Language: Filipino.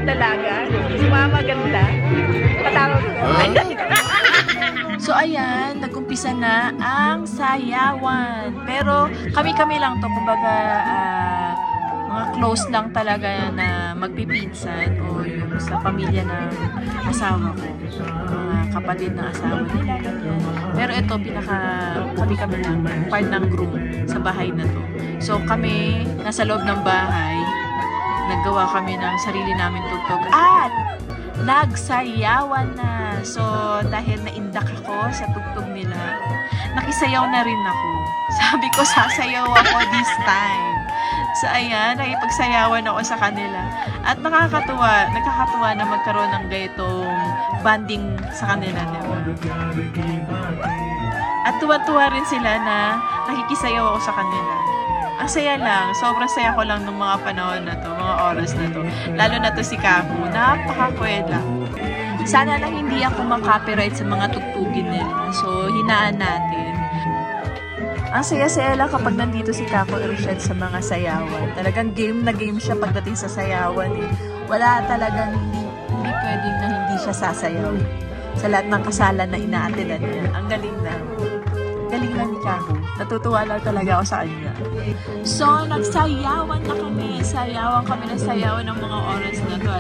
dalaga. Si Mama ganda. Patawag ko. So ayan, nag-umpisa na ang sayawan. Pero kami-kami lang to, kumbaga mga close lang talaga na magpipinsan o yung sa pamilya ng asawa ko. Mga kapatid ng asawa nila. Ganyan. Pero ito, kami-kami lang, part ng groom sa bahay na to. So kami, nasa loob ng bahay, naggawa kami ng sarili namin tugtog at nagsayawan na. So, dahil naindak ako sa tugtog nila, nakisayaw na rin ako. Sabi ko, sasayaw ako this time. So, ayan, nakipagsayawan ako sa kanila. At nakakatuwa na magkaroon ng gaytong banding sa kanila, diba? At tuwa-tuwa rin sila na nakikisayaw ako sa kanila. Ang saya lang, sobrang saya ko lang ng mga panahon na to, mga oras na to. Lalo na to si Kaku, napakakwela. Sana lang hindi ako makopyright sa mga tugtugin nila. So, hinaan natin. Ang saya-saya lang kapag nandito si Kaku Urshad sa mga sayawan. Talagang game na game siya pagdating sa sayawan. Eh. Wala talagang hindi pwedeng na hindi siya sasayaw. Sa lahat ng kasalan na inaatinan niya. Ang galing na. Galing lang ni Kaku. Natutuwa lang talaga ako sa kanya. So, nagsayawan na kami. Sayawan kami ng sayawan ng mga oras na to.